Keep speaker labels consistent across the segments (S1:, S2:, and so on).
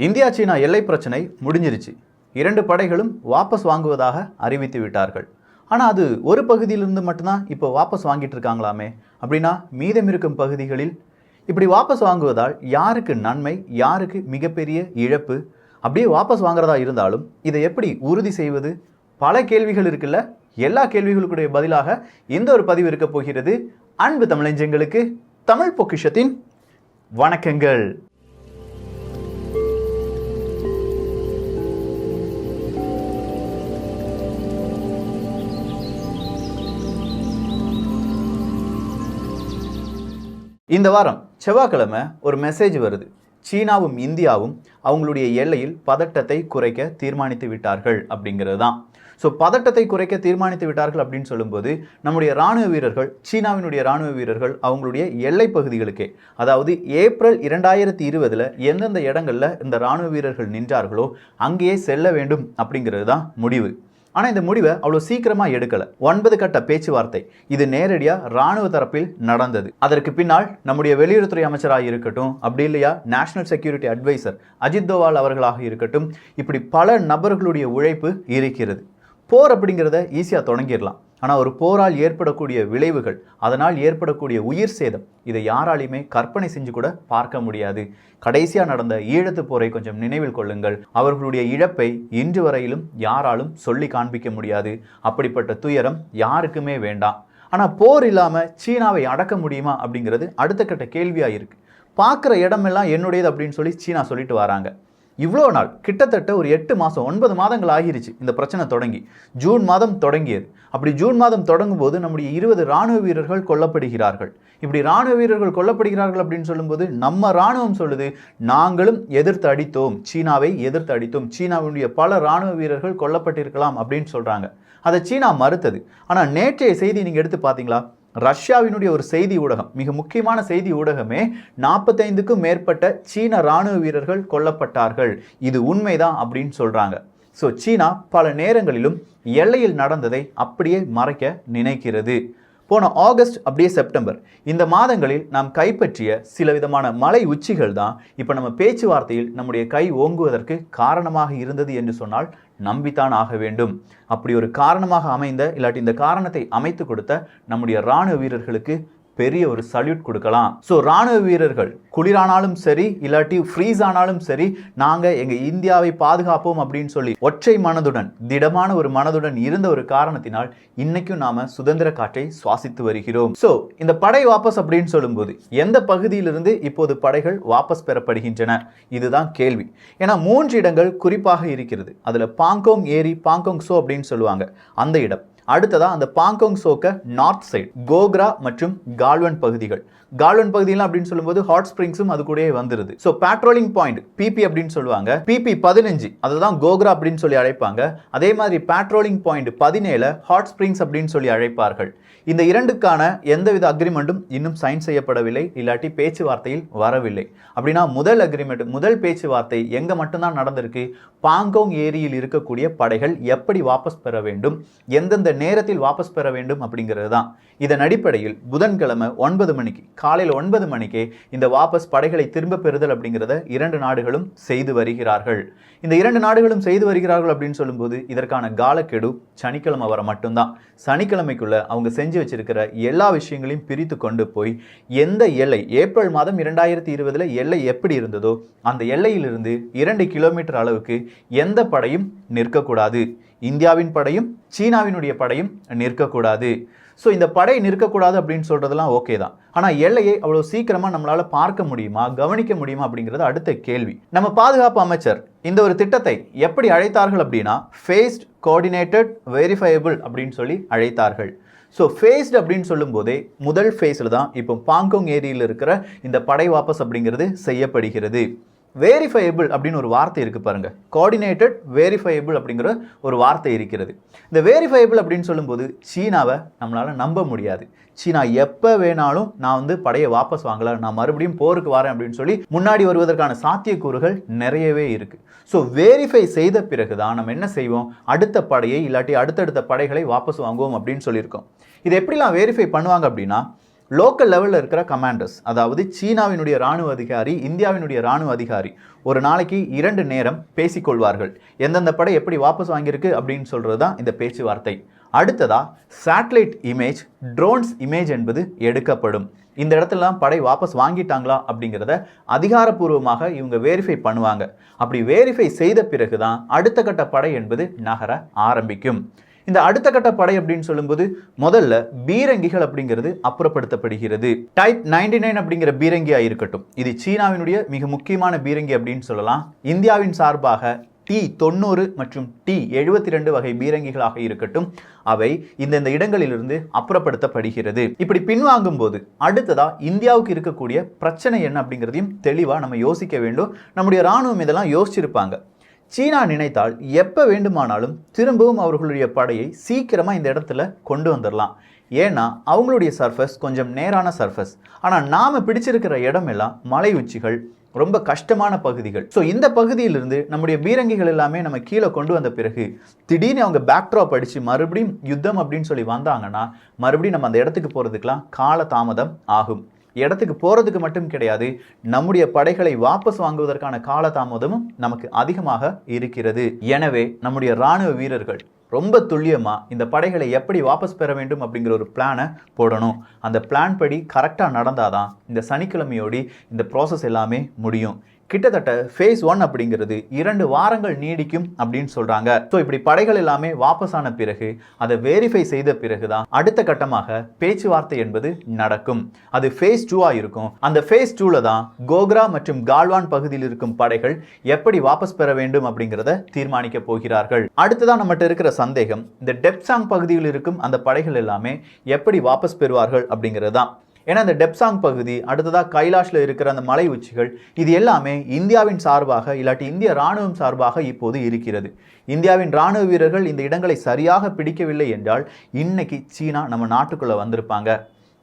S1: India சீனா எல்லை பிரச்சனை முடிஞ்சிருச்சு. 2 படைகளும் வாபஸ் வாங்குவதாக அறிவித்து விட்டார்கள். ஆனால் அது ஒரு பகுதியிலிருந்து மட்டும்தான் இப்போ வாபஸ் வாங்கிட்டு இருக்காங்களாமே. அப்படின்னா மீதம் இருக்கும் பகுதிகளில் இப்படி வாபஸ் வாங்குவதால் யாருக்கு நன்மை, யாருக்கு மிகப்பெரிய இழப்பு? அப்படியே வாபஸ் வாங்குறதா இருந்தாலும் இதை எப்படி உறுதி செய்வது? பல கேள்விகள் இருக்குல்ல. எல்லா கேள்விகளுக்குடைய பதிலாக இந்த ஒரு பதிவு இருக்க போகிறது. அன்பு தமிழஞ்சங்களுக்கு தமிழ் பொக்கிஷத்தின் வணக்கங்கள். இந்த வாரம் செவ்வாய்க்கிழமை ஒரு மெசேஜ் வருது. சீனாவும் இந்தியாவும் அவங்களுடைய எல்லையில் பதட்டத்தை குறைக்க தீர்மானித்து விட்டார்கள் அப்படிங்கிறது தான். ஸோ பதட்டத்தை குறைக்க தீர்மானித்து விட்டார்கள் அப்படின்னு சொல்லும்போது நம்முடைய இராணுவ வீரர்கள், சீனாவினுடைய இராணுவ வீரர்கள் அவங்களுடைய எல்லை பகுதிகளுக்கே, அதாவது ஏப்ரல் 2020 எந்தெந்த இடங்களில் இந்த இராணுவ வீரர்கள் நின்றார்களோ அங்கேயே செல்ல வேண்டும் அப்படிங்கிறது தான் முடிவு. ஆனால் இந்த முடிவை அவ்வளோ சீக்கிரமாக எடுக்கலை. 9 கட்ட பேச்சுவார்த்தை இது நேரடியாக இராணுவ தரப்பில் நடந்தது. அதற்கு பின்னால் நம்முடைய வெளியுறவுத்துறை அமைச்சராக இருக்கட்டும், அப்படி இல்லையா national security advisor Ajit Doval அவர்களாக இருக்கட்டும், இப்படி பல நபர்களுடைய உழைப்பு இருக்கிறது. போர் அப்படிங்கிறத ஈஸியாக தொடங்கிடலாம். ஆனால் ஒரு போரால் ஏற்படக்கூடிய விளைவுகள், அதனால் ஏற்படக்கூடிய உயிர் சேதம், இதை யாராலையுமே கற்பனை செஞ்சு கூட பார்க்க முடியாது. கடைசியாக நடந்த ஈழத்து போரை கொஞ்சம் நினைவில் கொள்ளுங்கள். அவர்களுடைய இழப்பை இன்று வரையிலும் யாராலும் சொல்லி காண்பிக்க முடியாது. அப்படிப்பட்ட துயரம் யாருக்குமே வேண்டாம். ஆனால் போர் இல்லாமல் சீனாவை அடக்க முடியுமா அப்படிங்கிறது அடுத்த கட்ட கேள்வியாக இருக்குது. பார்க்குற இடமெல்லாம் என்னுடையது அப்படின்னு சொல்லி சீனா சொல்லிட்டு வராங்க. இவ்வளோ நாள் கிட்டத்தட்ட ஒரு 8 மாதம் 9 மாதங்கள் ஆகிருச்சு இந்த பிரச்சனை தொடங்கி. ஜூன் மாதம் தொடங்கியது. அப்படி ஜூன் மாதம் தொடங்கும் போது நம்முடைய 20 இராணுவ வீரர்கள் கொல்லப்படுகிறார்கள். இப்படி இராணுவ வீரர்கள் கொல்லப்படுகிறார்கள் அப்படின்னு சொல்லும்போது நம்ம இராணுவம் சொல்லுது, நாங்களும் எதிர்த்து அடித்தோம், சீனாவை எதிர்த்து அடித்தோம், சீனாவுடைய பல இராணுவ வீரர்கள் கொல்லப்பட்டிருக்கலாம் அப்படின்னு சொல்கிறாங்க. அதை சீனா மறுத்தது. ஆனால் நேற்றைய செய்தி நீங்கள் எடுத்து பார்த்தீங்களா? ரஷ்யாவினுடைய ஒரு செய்தி ஊடகம், மிக முக்கியமான செய்தி ஊடகமே 45க்கும் மேற்பட்ட சீன இராணுவ வீரர்கள் கொல்லப்பட்டார்கள், இது உண்மைதான் அப்படின்னு சொல்றாங்க. ஸோ சீனா பல நேரங்களிலும் எல்லையில் நடந்ததை அப்படியே மறைக்க நினைக்கிறது. போன ஆகஸ்ட் அப்படியே செப்டம்பர் இந்த மாதங்களில் நாம் கைப்பற்றிய சில விதமான மலை உச்சிகள் தான் இப்போ நம்ம பேச்சுவார்த்தையில் நம்முடைய கை ஓங்குவதற்கு காரணமாக இருந்தது என்று சொன்னால் நம்பித்தான் ஆக வேண்டும். அப்படி ஒரு காரணமாக அமைந்த, இல்லாட்டி இந்த காரணத்தை அமைத்து கொடுத்த நம்முடைய இராணுவ வீரர்களுக்கு பெரிய ஒரு சல்யூட் கொடுக்கலாம். ஸோ இராணுவ வீரர்கள் குளிரானாலும் சரி, இல்லாட்டி ஃப்ரீஸ் ஆனாலும் சரி, நாங்கள் எங்கள் இந்தியாவை பாதுகாப்போம் அப்படின்னு சொல்லி ஒற்றை மனதுடன், திடமான ஒரு மனதுடன் இருந்த ஒரு காரணத்தினால் இன்னைக்கும் நாம சுதந்திர காற்றை சுவாசித்து வருகிறோம். ஸோ இந்த படை வாபஸ் அப்படின்னு சொல்லும்போது எந்த பகுதியிலிருந்து இப்போது படைகள் வாபஸ் பெறப்படுகின்றன, இதுதான் கேள்வி. ஏன்னா 3 இடங்கள் குறிப்பாக இருக்கிறது. அதில் பாங்கோங் ஏரி, பாங்கோங் சோ அப்படின்னு சொல்லுவாங்க அந்த இடம். அடுத்ததா அந்த பாங்கோங் சோக்க நார்த் சைடு கோக்ரா மற்றும் கால்வன் பகுதிகள். கால்வன் பகுதியெல்லாம் அப்படின்னு சொல்லும்போது ஹாட் ஸ்பிரிங்ஸும் அது கூடயே வந்துருது. ஸோ பேட்ரோலிங் பாயிண்ட் பிபி அப்படின்னு சொல்லுவாங்க. பிபி 15 அதுதான் கோக்ரா அப்படின்னு சொல்லி அழைப்பாங்க. அதே மாதிரி பேட்ரோலிங் பாயிண்ட் 17 ஹாட் ஸ்பிரிங்ஸ் அப்படின்னு சொல்லி அழைப்பார்கள். இந்த 2க்கான எந்தவித அக்ரிமெண்ட்டும் இன்னும் சைன் செய்யப்படவில்லை, இல்லாட்டி பேச்சுவார்த்தையில் வரவில்லை. அப்படின்னா முதல் அக்ரிமெண்ட், முதல் பேச்சுவார்த்தை எங்க மட்டும்தான் நடந்திருக்கு? பாங்கோங் ஏரியில் இருக்கக்கூடிய படைகள் எப்படி வாபஸ் பெற வேண்டும், எந்தெந்த நேரத்தில் வாபஸ் பெற வேண்டும் அப்படிங்கிறது தான். இதன் அடிப்படையில் புதன்கிழமை 9 மணிக்கு, காலையில் 9 மணிக்கே இந்த வாபஸ் படைகளை திரும்ப பெறுதல் அப்படிங்கிறத 2 நாடுகளும் செய்து வருகிறார்கள். இந்த 2 நாடுகளும் செய்து வருகிறார்கள் அப்படின்னு சொல்லும்போது இதற்கான காலக்கெடு சனிக்கிழமை வர மட்டும்தான். சனிக்கிழமைக்குள்ள அவங்க செஞ்சு வச்சிருக்கிற எல்லா விஷயங்களையும் பிரித்து கொண்டு போய் எந்த எல்லை, ஏப்ரல் மாதம் 2020 எல்லை எப்படி இருந்ததோ அந்த எல்லையிலிருந்து 2 கிலோமீட்டர் அளவுக்கு எந்த படையும் நிற்கக்கூடாது. இந்தியாவின் படையும் சீனாவினுடைய படையும் நிற்கக்கூடாது. ஸோ இந்த படை நிற்கக்கூடாது அப்படின்னு சொல்றதெல்லாம் ஓகே தான். ஆனால் எல்லையை அவ்வளோ சீக்கிரமாக நம்மளால பார்க்க முடியுமா, கவனிக்க முடியுமா அப்படிங்கிறது அடுத்த கேள்வி. நம்ம பாதுகாப்பு அமைச்சர் இந்த ஒரு திட்டத்தை எப்படி அழைத்தார்கள் அப்படின்னா ஃபேஸ்ட் கோஆர்டினேட்டட் வெரிஃபையபிள் அப்படின்னு சொல்லி அழைத்தார்கள். ஸோ ஃபேஸ்ட் அப்படின்னு சொல்லும் போதே முதல் ஃபேஸில் தான் இப்போ பாங்கோங் ஏரியில் இருக்கிற இந்த படை வாபஸ் அப்படிங்கிறது செய்யப்படுகிறது. வேரிஃபையபிள் அப்படின்னு ஒரு வார்த்தை இருக்குது பாருங்க. கோஆர்டினேட்டட் வேரிஃபையபிள் அப்படிங்கிற ஒரு வார்த்தை இருக்கிறது. இந்த வேரிஃபையபிள் அப்படின்னு சொல்லும்போது சீனாவை நம்மளால் நம்ப முடியாது. சீனா எப்போ வேணாலும் நான் படையை வாபஸ் வாங்கல, நான் மறுபடியும் போருக்கு வரேன் அப்படின்னு சொல்லி முன்னாடி வருவதற்கான சாத்தியக்கூறுகள் நிறையவே இருக்குது. ஸோ வேரிஃபை செய்த பிறகு தான் நம்ம என்ன செய்வோம், அடுத்த படையை இல்லாட்டி அடுத்தடுத்த படைகளை வாபஸ் வாங்குவோம் அப்படின்னு சொல்லியிருக்கோம். இது எப்படிலாம் வேரிஃபை பண்ணுவாங்க அப்படின்னா, லோக்கல் லெவலில் இருக்கிற கமாண்டர்ஸ், அதாவது சீனாவினுடைய ராணுவ அதிகாரி, இந்தியாவினுடைய ராணுவ அதிகாரி ஒரு நாளைக்கு 2 நேரம் பேசிக்கொள்வார்கள். எந்தெந்த படை எப்படி வாபஸ் வாங்கியிருக்கு அப்படின்னு சொல்கிறது தான் இந்த பேச்சுவார்த்தை. அடுத்ததா சேட்டலைட் இமேஜ், ட்ரோன்ஸ் இமேஜ் என்பது எடுக்கப்படும். இந்த இடத்துலலாம் படை வாபஸ் வாங்கிட்டாங்களா அப்படிங்கிறத அதிகாரப்பூர்வமாக இவங்க வெரிஃபை பண்ணுவாங்க. அப்படி வெரிஃபை செய்த பிறகு தான் அடுத்த கட்ட படை என்பது நகர ஆரம்பிக்கும். இந்த அடுத்த கட்ட படை அப்படின்னு சொல்லும்போது முதல்ல பீரங்கிகள் அப்படிங்கிறது அப்புறப்படுத்தப்படுகிறது. டைப் 99 அப்படிங்கிற பீரங்கியா இருக்கட்டும், இது சீனாவினுடைய மிக முக்கியமான பீரங்கி அப்படின்னு சொல்லலாம். இந்தியாவின் சார்பாக T-90 மற்றும் T-72 வகை பீரங்கிகளாக இருக்கட்டும், அவை இந்த இடங்களிலிருந்து அப்புறப்படுத்தப்படுகிறது. இப்படி பின்வாங்கும் போது அடுத்ததா இந்தியாவுக்கு இருக்கக்கூடிய பிரச்சனை என்ன அப்படிங்கிறதையும் தெளிவா நம்ம யோசிக்க வேண்டும். நம்முடைய ராணுவம் இதெல்லாம் யோசிச்சிருப்பாங்க. சீனா நினைத்தால் எப்போ வேண்டுமானாலும் திரும்பவும் அவர்களுடைய படையை சீக்கிரமாக இந்த இடத்துல கொண்டு வந்துடலாம். ஏன்னா அவங்களுடைய சர்ஃபஸ் கொஞ்சம் நேரான சர்ஃபஸ். ஆனால் நாம் பிடிச்சிருக்கிற இடமெல்லாம் மலை உச்சிகள், ரொம்ப கஷ்டமான பகுதிகள். ஸோ இந்த பகுதியிலிருந்து நம்முடைய பீரங்கிகள் எல்லாமே நம்ம கீழே கொண்டு வந்த பிறகு திடீர்னு அவங்க பேக்ட்ராப் அடித்து மறுபடியும் யுத்தம் அப்படின்னு சொல்லி வந்தாங்கன்னா மறுபடியும் நம்ம அந்த இடத்துக்கு போகிறதுக்கெலாம் கால தாமதம் ஆகும். இடத்துக்கு போகிறதுக்கு மட்டும் கிடையாது, நம்முடைய படைகளை வாபஸ் வாங்குவதற்கான காலதாமதமும் நமக்கு அதிகமாக இருக்கிறது. எனவே நம்முடைய இராணுவ வீரர்கள் ரொம்ப துல்லியமாக இந்த படைகளை எப்படி வாபஸ் பெற வேண்டும் அப்படிங்கிற ஒரு பிளானை போடணும். அந்த பிளான் படி கரெக்டாக நடந்தாதான் இந்த சனிக்கிழமையோடி இந்த ப்ராசஸ் எல்லாமே முடியும். கிட்டத்தட்ட ஃபேஸ் 1 அப்படிங்கிறது 2 வாரங்கள் நீடிக்கும் அப்படின்னு சொல்றாங்க. ஸோ இப்படி படைகள் எல்லாமே வாபஸ் ஆன பிறகு அதை வெரிஃபை செய்த பிறகுதான் அடுத்த கட்டமாக பேச்சுவார்த்தை என்பது நடக்கும். அது ஃபேஸ் 2 இருக்கும். அந்த ஃபேஸ் 2ல தான் கோக்ரா மற்றும் கால்வான் பகுதியில் இருக்கும் படைகள் எப்படி வாபஸ் பெற வேண்டும் அப்படிங்கிறத தீர்மானிக்க போகிறார்கள். அடுத்ததான் நம்மகிட்ட இருக்கிற சந்தேகம், இந்த டெப்சாங் பகுதியில் இருக்கும் அந்த படைகள் எல்லாமே எப்படி வாபஸ் பெறுவார்கள் அப்படிங்கிறது தான். ஏன்னா இந்த டெப்சாங் பகுதி, அடுத்ததாக கைலாஷில் இருக்கிற அந்த மலை உச்சிகள், இது எல்லாமே இந்தியாவின் சார்பாக இல்லாட்டி இந்திய ராணுவம் சார்பாக இப்போது இருக்கிறது. இந்தியாவின் ராணுவ வீரர்கள் இந்த இடங்களை சரியாக பிடிக்கவில்லை என்றால் இன்னைக்கு சீனா நம்ம நாட்டுக்குள்ளே வந்திருப்பாங்க.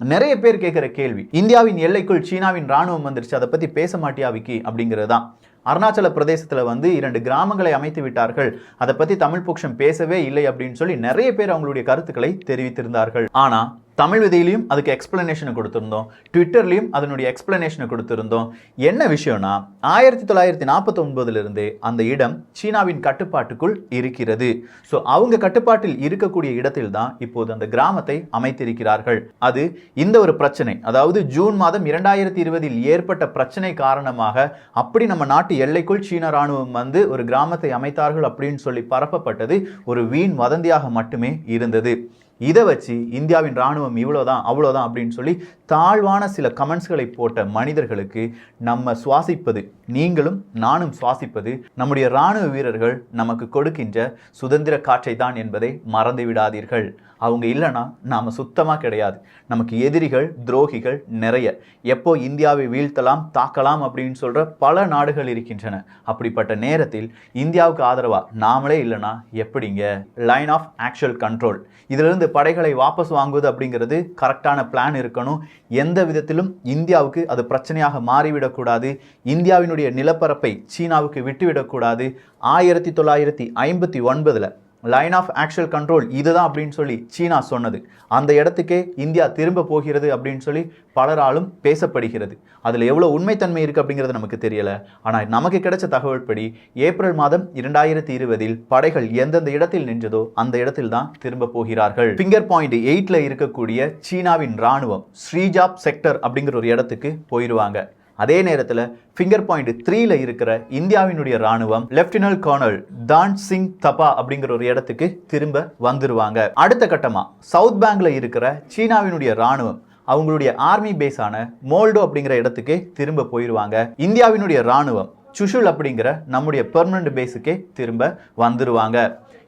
S1: நிறைய பேர் கேட்குற கேள்வி, இந்தியாவின் எல்லைக்குள் சீனாவின் ராணுவம் வந்துருச்சு, அதை பற்றி பேச மாட்டியா விக்கி அப்படிங்கிறது தான். அருணாச்சல பிரதேசத்தில் 2 கிராமங்களை அமைத்து விட்டார்கள், அதை பற்றி தமிழ் பட்சம் பேசவே இல்லை அப்படின்னு சொல்லி நிறைய பேர் அவங்களுடைய கருத்துக்களை தெரிவித்திருந்தார்கள். ஆனால் தமிழ் விதையிலையும் அதுக்கு எக்ஸ்பிளனேஷனை கொடுத்துருந்தோம், ட்விட்டர்லையும் அதனுடைய எக்ஸ்பிளனேஷனை கொடுத்துருந்தோம். என்ன விஷயம்னா 1949 அந்த இடம் சீனாவின் கட்டுப்பாட்டுக்குள் இருக்கிறது. ஸோ அவங்க கட்டுப்பாட்டில் இருக்கக்கூடிய இடத்தில் தான் இப்போது அந்த கிராமத்தை அமைத்திருக்கிறார்கள். அது இந்த ஒரு பிரச்சனை, அதாவது ஜூன் மாதம் 2020 ஏற்பட்ட பிரச்சனை காரணமாக அப்படி நம்ம நாட்டு எல்லைக்குள் சீன ராணுவம் ஒரு கிராமத்தை அமைத்தார்கள் அப்படின்னு சொல்லி பரப்பப்பட்டது ஒரு வீண் வதந்தியாக மட்டுமே இருந்தது. இதை வச்சு இந்தியாவின் ராணுவம் இவ்வளோதான் அவ்வளோதான் அப்படின்னு சொல்லி தாழ்வான சில கமெண்ட்ஸ்களை போட்ட மனிதர்களுக்கு நம்ம சுவாசிப்பது, நீங்களும் நானும் சுவாசிப்பது நம்முடைய ராணுவ வீரர்கள் நமக்கு கொடுக்கின்ற சுதந்திர காற்றை தான் என்பதை மறந்து விடாதீர்கள். அவங்க இல்லைன்னா நாம் சுத்தமாக கிடையாது. நமக்கு எதிரிகள், துரோகிகள் நிறைய, எப்போ இந்தியாவை வீழ்த்தலாம் தாக்கலாம் அப்படின்னு சொல்கிற பல நாடுகள் இருக்கின்றன. அப்படிப்பட்ட நேரத்தில் இந்தியாவுக்கு ஆதரவாக நாமளே இல்லைன்னா எப்படிங்க? லைன் ஆஃப் ஆக்சுவல் கண்ட்ரோல், இதிலிருந்து படைகளை வாபஸ் வாங்குவது அப்படிங்கிறது கரெக்டான பிளான் இருக்கணும். எந்த விதத்திலும் இந்தியாவுக்கு அது பிரச்சனையாக மாறிவிடக்கூடாது. இந்தியாவினுடைய நிலப்பரப்பை சீனாவுக்கு விட்டுவிடக்கூடாது. 1959 லைன் ஆஃப் ஆக்சுவல் கண்ட்ரோல் இதுதான் அப்படின்னு சொல்லி சீனா சொன்னது. அந்த இடத்துக்கே இந்தியா திரும்ப போகிறது அப்படின்னு சொல்லி பலராலும் பேசப்படுகிறது. அதில் எவ்வளோ உண்மைத்தன்மை இருக்குது அப்படிங்கிறது நமக்கு தெரியலை. ஆனால் நமக்கு கிடைச்ச தகவல் படி ஏப்ரல் மாதம் 2020 படைகள் எந்தெந்த இடத்தில் நின்றதோ அந்த இடத்தில் தான் திரும்ப போகிறார்கள். ஃபிங்கர் பாயிண்ட் 8ல் இருக்கக்கூடிய சீனாவின் ராணுவம் ஸ்ரீஜாப் செக்டர் அப்படிங்கிற ஒரு இடத்துக்கு போயிடுவாங்க. அதே நேரத்தில் ஃபிங்கர் பாயிண்ட் 3ல இருக்கிற இந்தியாவினுடைய ராணுவம் லெப்டினன்ட் கர்னல் தான் சிங் தபா அப்படிங்கிற ஒரு இடத்துக்கு திரும்ப வந்துருவாங்க. அடுத்த கட்டமா சவுத் பேங்க்ல இருக்கிற சீனாவினுடைய ராணுவம் அவங்களுடைய ஆர்மி பேஸான மோல்டோ அப்படிங்கிற இடத்துக்கு திரும்ப போயிடுவாங்க. இந்தியாவினுடைய ராணுவம் சுஷுல் அப்படிங்கிற நம்முடைய பெர்மனன்ட் பேஸுக்கே திரும்ப வந்துருவாங்க.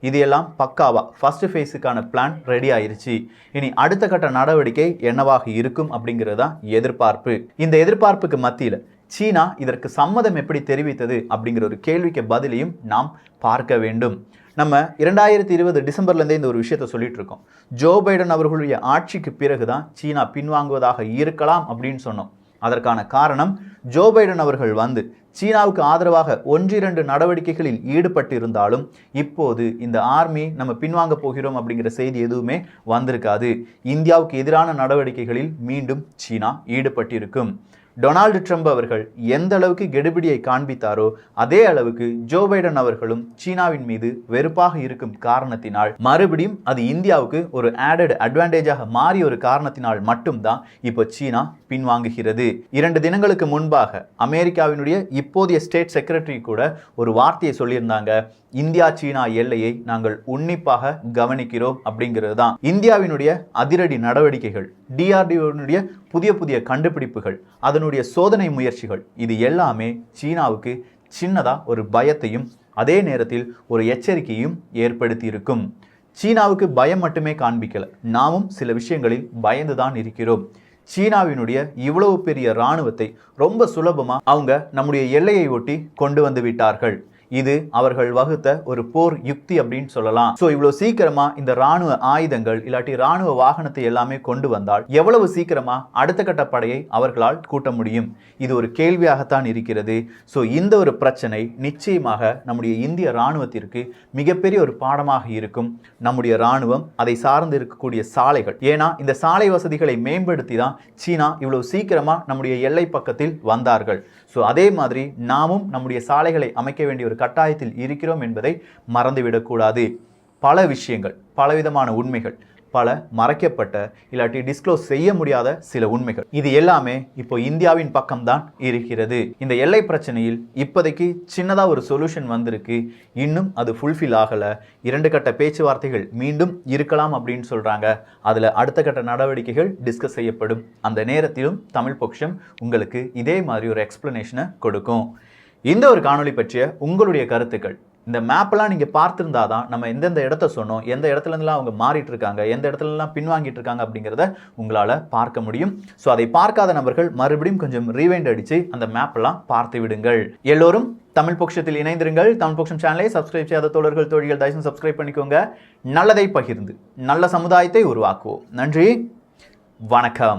S1: இது எல்லாம் பக்காவா ஃபர்ஸ்ட் ஃபேஸுக்கான பிளான் ரெடி ஆயிருச்சு. இனி அடுத்த கட்ட நடவடிக்கை என்னவாக இருக்கும் அப்படிங்கிறது தான் எதிர்பார்ப்பு. இந்த எதிர்பார்ப்புக்கு மத்தியில் சீனா இதற்கு சம்மதம் எப்படி தெரிவித்தது அப்படிங்கிற ஒரு கேள்விக்கு பதிலையும் நாம் பார்க்க வேண்டும். நம்ம 2020 டிசம்பர்லேருந்தே இந்த ஒரு விஷயத்தை சொல்லிட்டு இருக்கோம். ஜோ பைடன் அவர்களுடைய ஆட்சிக்கு பிறகு தான் சீனா பின்வாங்குவதாக இருக்கலாம் அப்படின்னு சொன்னோம். அதற்கான காரணம் ஜோ பைடன் அவர்கள் சீனாவுக்கு ஆதரவாக ஒன்றிரண்டு நடவடிக்கைகளில் ஈடுபட்டிருந்தாலும் இப்போது இந்த ஆர்மி நம்ம பின்வாங்க போகிறோம் அப்படிங்கிற செய்தி எதுவுமே வந்திருக்காது. இந்தியாவுக்கு எதிரான நடவடிக்கைகளில் மீண்டும் சீனா ஈடுபட்டிருக்கும். டொனால்டு ட்ரம்ப் அவர்கள் எந்த அளவுக்கு கெடுபிடியை காண்பித்தாரோ அதே அளவுக்கு ஜோ பைடன் அவர்களும் சீனாவின் மீது வெறுப்பாக இருக்கும் காரணத்தினால் மறுபடியும் அது இந்தியாவுக்கு ஒரு ஆடட் அட்வான்டேஜாக மாறிய ஒரு காரணத்தினால் மட்டும்தான் இப்போ சீனா பின்வாங்குகிறது. 2 தினங்களுக்கு முன்பாக அமெரிக்காவினுடைய இப்போதைய ஸ்டேட் செக்ரட்டரி கூட ஒரு வார்த்தையை சொல்லியிருந்தாங்க. இந்தியா சீனா எல்லையை நாங்கள் உன்னிப்பாக கவனிக்கிறோம் அப்படிங்கிறது தான். இந்தியாவினுடைய அதிரடி நடவடிக்கைகள், டிஆர்டிஓனுடைய புதிய கண்டுபிடிப்புகள், அதனுடைய சோதனை முயற்சிகள், இது எல்லாமே சீனாவுக்கு சின்னதா ஒரு பயத்தையும் அதே நேரத்தில் ஒரு எச்சரிக்கையும் ஏற்படுத்தி இருக்கும். சீனாவுக்கு பயம் மட்டுமே காண்பிக்கல, நாமும் சில விஷயங்களில் பயந்துதான் இருக்கிறோம். சீனாவினுடைய இவ்வளவு பெரிய இராணுவத்தை ரொம்ப சுலபமா அவங்க நம்முடைய எல்லையை ஒட்டி கொண்டு வந்து விட்டார்கள். இது அவர்கள் வகுத்த ஒரு போர் யுக்தி அப்படின்னு சொல்லலாம். சோ இவ்வளவு சீக்கிரமா இந்த ராணுவ ஆயுதங்கள் இல்லாட்டி ராணுவ வாகனத்தை எல்லாமே கொண்டு வந்தால் எவ்வளவு சீக்கிரமா அடுத்த கட்ட படையை அவர்களால் கூட்ட முடியும்? இது ஒரு கேள்வியாகத்தான் இருக்கிறது. சோ இந்த ஒரு பிரச்சனை நிச்சயமாக நம்முடைய இந்திய ராணுவத்திற்கு மிகப்பெரிய ஒரு பாடமாக இருக்கும். நம்முடைய ராணுவம், அதை சார்ந்து இருக்கக்கூடிய சாலைகள், ஏன்னா இந்த சாலை வசதிகளை மேம்படுத்தி தான் சீனா இவ்வளவு சீக்கிரமா நம்முடைய எல்லை பக்கத்தில் வந்தார்கள். சோ அதே மாதிரி நாமும் நம்முடைய சாலைகளை அமைக்க வேண்டிய ஒரு கட்டாயத்தில் இருக்கிறோம் என்பதை மறந்துவிடக்கூடாது. பல விஷயங்கள், பலவிதமான உண்மைகள், பல மறைக்கப்பட்ட இல்லாட்டி டிஸ்க்ளோஸ் செய்ய முடியாத சில உண்மைகள், இது எல்லாமே இப்போ இந்தியாவின் பக்கம்தான் இருக்கிறது. இந்த எல்லை பிரச்சனையில் இப்போதைக்கு சின்னதா ஒரு சொல்யூஷன் வந்திருக்கு. இன்னும் அது ஃபுல்ஃபில் ஆகல. 2 கட்ட பேச்சுவார்த்தைகள் மீண்டும் இருக்கலாம் அப்படின்னு சொல்றாங்க. அதுல அடுத்த கட்ட நடவடிக்கைகள் டிஸ்கஸ் செய்யப்படும். அந்த நேரத்திலும் தமிழ் பொக்ஷம் உங்களுக்கு இதே மாதிரி ஒரு எக்ஸ்பிளனேஷனை கொடுக்கும். இந்த ஒரு காணொளி பற்றிய உங்களுடைய கருத்துக்கள், இந்த மேப்பெல்லாம் நீங்கள் பார்த்துருந்தாதான் நம்ம எந்தெந்த இடத்த சொன்னோம், எந்த இடத்துலலாம் அவங்க மாறிட்டு இருக்காங்க, எந்த இடத்துலலாம் பின்வாங்கிட்டு இருக்காங்க அப்படிங்கிறத உங்களால் பார்க்க முடியும். ஸோ அதை பார்க்காத நபர்கள் மறுபடியும் கொஞ்சம் ரீவைண்ட் அடித்து அந்த மேப்பெல்லாம் பார்த்து விடுங்கள். எல்லோரும் தமிழ் பொக்ஷத்தில் இணைந்திருங்கள். தமிழ் பொக்ஷம் சேனலை சப்ஸ்கிரைப் செய்யாத தோழர்கள் தோழிகள் தயவுசெய்து சப்ஸ்கிரைப் பண்ணிக்கோங்க. நல்லதை பகிர்ந்து நல்ல சமுதாயத்தை உருவாக்குவோம். நன்றி, வணக்கம்.